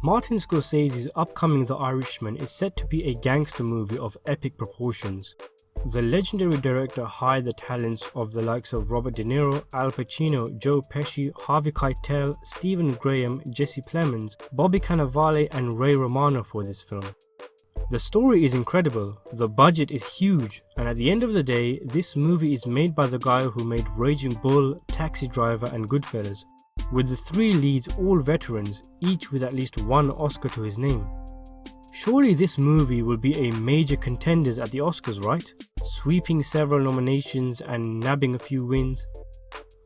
Martin Scorsese's upcoming The Irishman is set to be a gangster movie of epic proportions. The legendary director hired the talents of the likes of Robert De Niro, Al Pacino, Joe Pesci, Harvey Keitel, Stephen Graham, Jesse Plemons, Bobby Cannavale and Ray Romano for this film. The story is incredible, the budget is huge, and at the end of the day, this movie is made by the guy who made Raging Bull, Taxi Driver and Goodfellas, with the three leads all veterans, each with at least one Oscar to his name. Surely this movie will be a major contender at the Oscars, right? Sweeping several nominations and nabbing a few wins?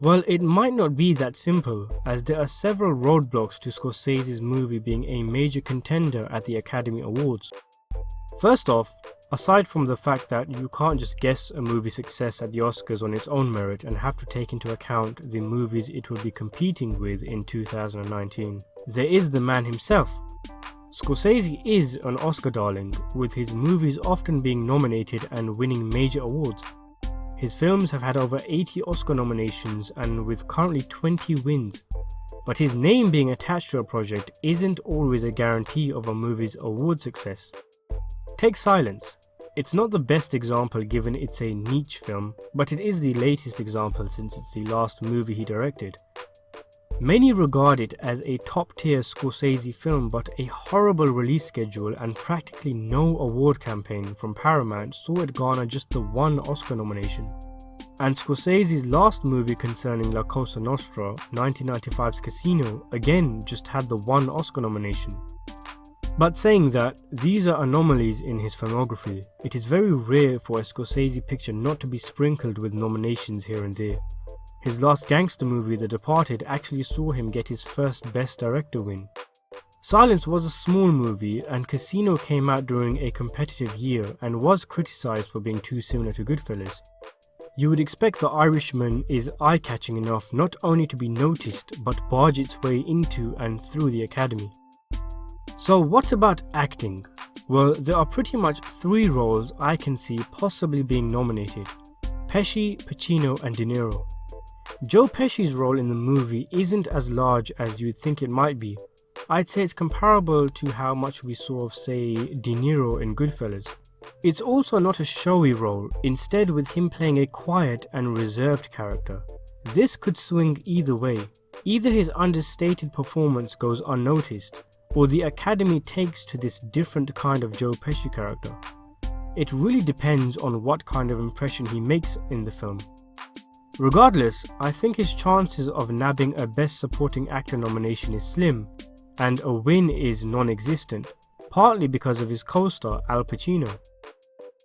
Well, it might not be that simple, as there are several roadblocks to Scorsese's movie being a major contender at the Academy Awards. First off, aside from the fact that you can't just guess a movie's success at the Oscars on its own merit and have to take into account the movies it will be competing with in 2019, there is the man himself. Scorsese is an Oscar darling, with his movies often being nominated and winning major awards. His films have had over 80 Oscar nominations and with currently 20 wins. But his name being attached to a project isn't always a guarantee of a movie's award success. Take Silence. It's not the best example given it's a niche film, but it is the latest example since it's the last movie he directed. Many regard it as a top-tier Scorsese film, but a horrible release schedule and practically no award campaign from Paramount saw it garner just the one Oscar nomination. And Scorsese's last movie concerning La Cosa Nostra, 1995's Casino, again just had the one Oscar nomination. But saying that, these are anomalies in his filmography. It is very rare for a Scorsese picture not to be sprinkled with nominations here and there. His last gangster movie, The Departed, actually saw him get his first Best Director win. Silence was a small movie, and Casino came out during a competitive year and was criticised for being too similar to Goodfellas. You would expect The Irishman is eye-catching enough not only to be noticed, but barge its way into and through the Academy. So what about acting? Well, there are pretty much three roles I can see possibly being nominated: Pesci, Pacino and De Niro. Joe Pesci's role in the movie isn't as large as you'd think it might be. I'd say it's comparable to how much we saw of, say, De Niro in Goodfellas. It's also not a showy role, instead with him playing a quiet and reserved character. This could swing either way. Either his understated performance goes unnoticed, or the Academy takes to this different kind of Joe Pesci character. It really depends on what kind of impression he makes in the film. Regardless, I think his chances of nabbing a Best Supporting Actor nomination is slim, and a win is non-existent, partly because of his co-star Al Pacino.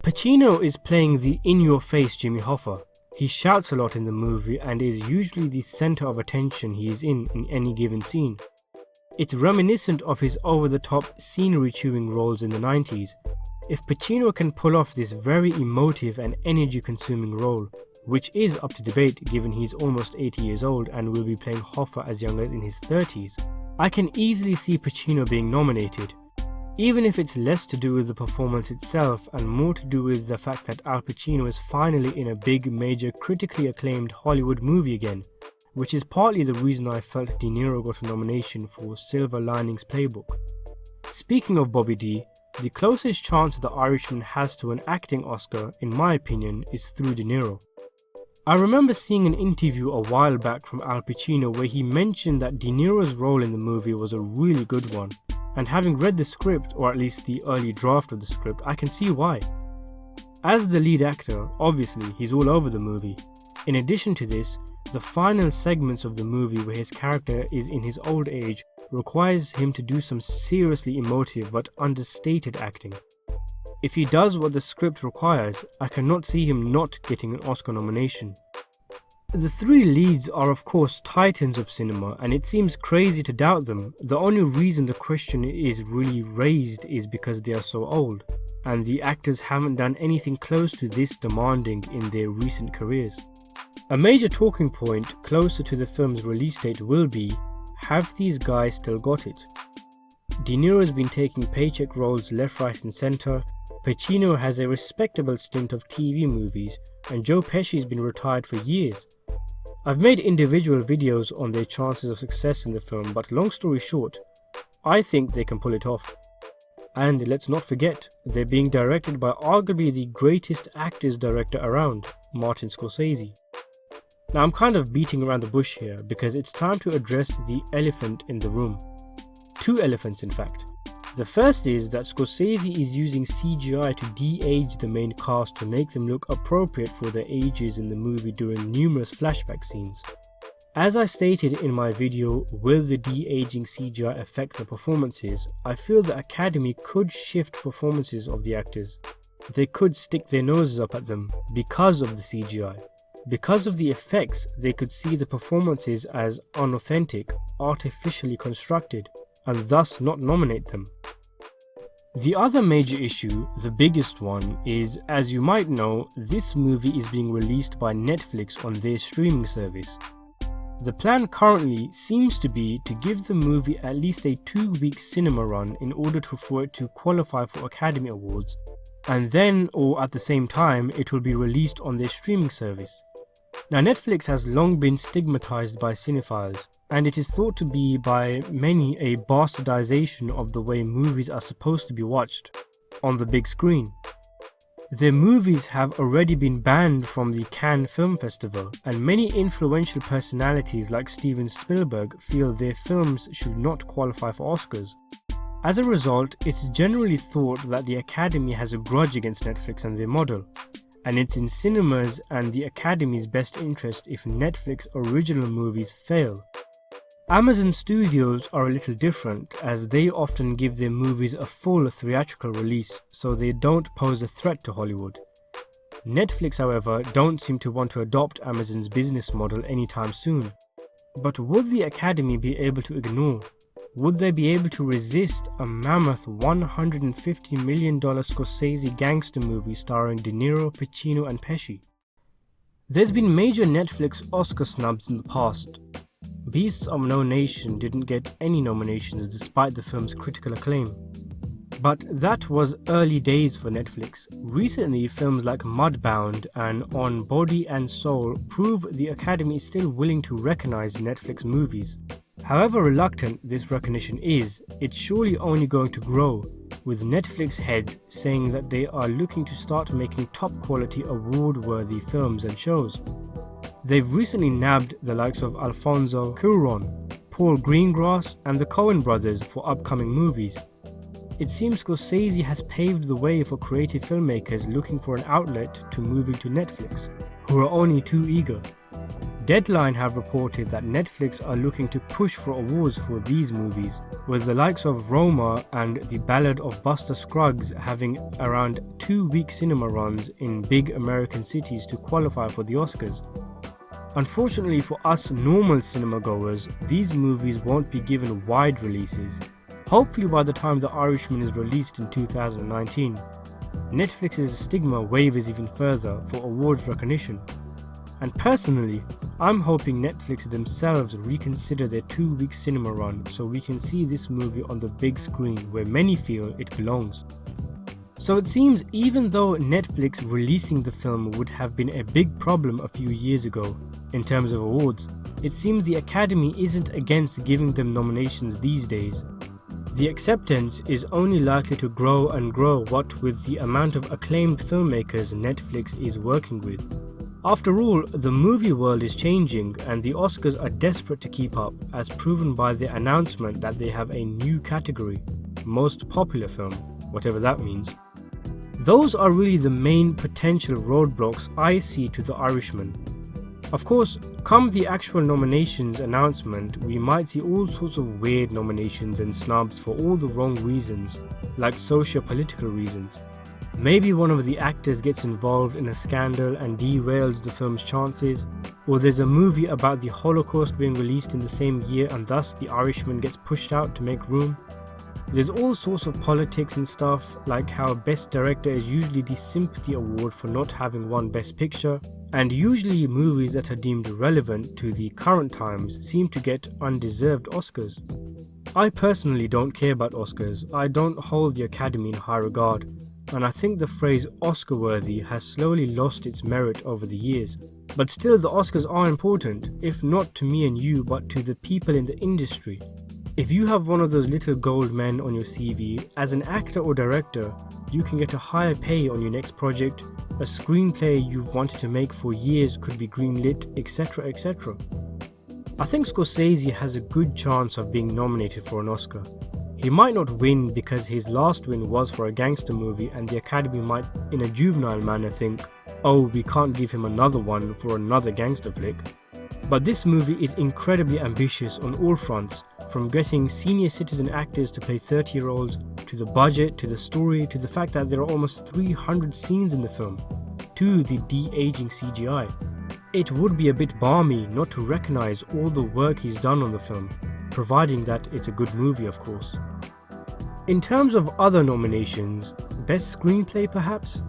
Pacino is playing the in-your-face Jimmy Hoffa. He shouts a lot in the movie and is usually the centre of attention he is in any given scene. It's reminiscent of his over-the-top scenery-chewing roles in the 90s. If Pacino can pull off this very emotive and energy-consuming role, which is up to debate given he's almost 80 years old and will be playing Hoffa as young as in his 30s, I can easily see Pacino being nominated, even if it's less to do with the performance itself and more to do with the fact that Al Pacino is finally in a big, major, critically acclaimed Hollywood movie again, which is partly the reason I felt De Niro got a nomination for Silver Linings Playbook. Speaking of Bobby D, the closest chance The Irishman has to an acting Oscar, in my opinion, is through De Niro. I remember seeing an interview a while back from Al Pacino where he mentioned that De Niro's role in the movie was a really good one, and having read the script, or at least the early draft of the script, I can see why. As the lead actor, obviously he's all over the movie. In addition to this, the final segments of the movie where his character is in his old age requires him to do some seriously emotive but understated acting. If he does what the script requires, I cannot see him not getting an Oscar nomination. The three leads are of course titans of cinema, and it seems crazy to doubt them. The only reason the question is really raised is because they are so old, and the actors haven't done anything close to this demanding in their recent careers. A major talking point closer to the film's release date will be, have these guys still got it? De Niro's been taking paycheck roles left, right and centre, Pacino has a respectable stint of TV movies, and Joe Pesci's been retired for years. I've made individual videos on their chances of success in the film, but long story short, I think they can pull it off. And let's not forget, they're being directed by arguably the greatest actors director around, Martin Scorsese. Now I'm kind of beating around the bush here because it's time to address the elephant in the room. Two elephants in fact. The first is that Scorsese is using CGI to de-age the main cast to make them look appropriate for their ages in the movie during numerous flashback scenes. As I stated in my video, will the de-aging CGI affect the performances? I feel the Academy could shift performances of the actors. They could stick their noses up at them because of the CGI. Because of the effects, they could see the performances as unauthentic, artificially constructed, and thus not nominate them. The other major issue, the biggest one, is, as you might know, this movie is being released by Netflix on their streaming service. The plan currently seems to be to give the movie at least a 2-week cinema run in order for it to qualify for Academy Awards, and then, or at the same time, it will be released on their streaming service. Now Netflix has long been stigmatized by cinephiles, and it is thought to be by many a bastardization of the way movies are supposed to be watched on the big screen. Their movies have already been banned from the Cannes Film Festival, and many influential personalities like Steven Spielberg feel their films should not qualify for Oscars. As a result, it's generally thought that the Academy has a grudge against Netflix and their model, and it's in cinemas and the Academy's best interest if Netflix original movies fail. Amazon Studios are a little different, as they often give their movies a full theatrical release, so they don't pose a threat to Hollywood. Netflix, however, don't seem to want to adopt Amazon's business model anytime soon. But would the Academy be able to ignore? Would they be able to resist a mammoth $150 million Scorsese gangster movie starring De Niro, Pacino and Pesci? There's been major Netflix Oscar snubs in the past. Beasts of No Nation didn't get any nominations despite the film's critical acclaim. But that was early days for Netflix. Recently, films like Mudbound and On Body and Soul prove the Academy is still willing to recognize Netflix movies. However reluctant this recognition is, it's surely only going to grow, with Netflix heads saying that they are looking to start making top-quality award-worthy films and shows. They've recently nabbed the likes of Alfonso Cuarón, Paul Greengrass and the Coen brothers for upcoming movies. It seems Scorsese has paved the way for creative filmmakers looking for an outlet to moving to Netflix, who are only too eager. Deadline have reported that Netflix are looking to push for awards for these movies, with the likes of Roma and The Ballad of Buster Scruggs having around 2-week cinema runs in big American cities to qualify for the Oscars. Unfortunately for us normal cinema goers, these movies won't be given wide releases. Hopefully by the time The Irishman is released in 2019, Netflix's stigma wavers even further for awards recognition. And personally, I'm hoping Netflix themselves reconsider their 2-week cinema run so we can see this movie on the big screen where many feel it belongs. So it seems even though Netflix releasing the film would have been a big problem a few years ago in terms of awards, it seems the Academy isn't against giving them nominations these days. The acceptance is only likely to grow and grow what with the amount of acclaimed filmmakers Netflix is working with. After all, the movie world is changing and the Oscars are desperate to keep up, as proven by their announcement that they have a new category, Most Popular Film, whatever that means. Those are really the main potential roadblocks I see to The Irishman. Of course, come the actual nominations announcement, we might see all sorts of weird nominations and snubs for all the wrong reasons, like socio-political reasons. Maybe one of the actors gets involved in a scandal and derails the film's chances, or there's a movie about the Holocaust being released in the same year and thus The Irishman gets pushed out to make room. There's all sorts of politics and stuff, like how Best Director is usually the sympathy award for not having won Best Picture, and usually movies that are deemed relevant to the current times seem to get undeserved Oscars. I personally don't care about Oscars. I don't hold the Academy in high regard, and I think the phrase Oscar-worthy has slowly lost its merit over the years. But still, the Oscars are important, if not to me and you, but to the people in the industry. If you have one of those little gold men on your CV, as an actor or director, you can get a higher pay on your next project, a screenplay you've wanted to make for years could be greenlit, etc, etc. I think Scorsese has a good chance of being nominated for an Oscar. He might not win because his last win was for a gangster movie and the Academy might, in a juvenile manner, think, oh, we can't give him another one for another gangster flick. But this movie is incredibly ambitious on all fronts, from getting senior citizen actors to play 30-year-olds, to the budget, to the story, to the fact that there are almost 300 scenes in the film, to the de-aging CGI. It would be a bit balmy not to recognise all the work he's done on the film, providing that it's a good movie, of course. In terms of other nominations, Best Screenplay perhaps?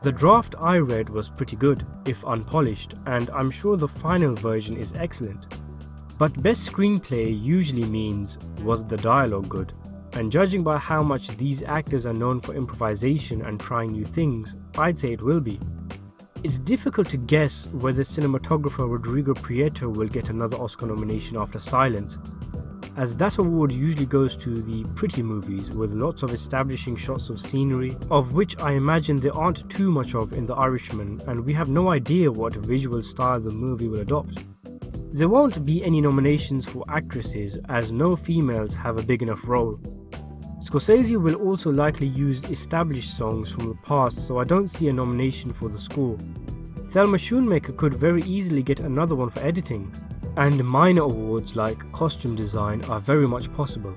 The draft I read was pretty good, if unpolished, and I'm sure the final version is excellent. But Best Screenplay usually means, was the dialogue good? And judging by how much these actors are known for improvisation and trying new things, I'd say it will be. It's difficult to guess whether cinematographer Rodrigo Prieto will get another Oscar nomination after Silence, as that award usually goes to the pretty movies with lots of establishing shots of scenery, of which I imagine there aren't too much of in The Irishman, and we have no idea what visual style the movie will adopt. There won't be any nominations for actresses as no females have a big enough role. Scorsese will also likely use established songs from the past, so I don't see a nomination for the score. Thelma Schoonmaker could very easily get another one for editing, and minor awards like costume design are very much possible.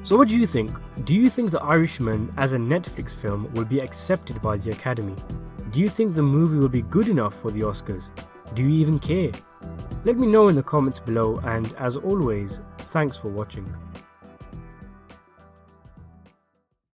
So what do you think? Do you think The Irishman as a Netflix film will be accepted by the Academy? Do you think the movie will be good enough for the Oscars? Do you even care? Let me know in the comments below, and as always, thanks for watching.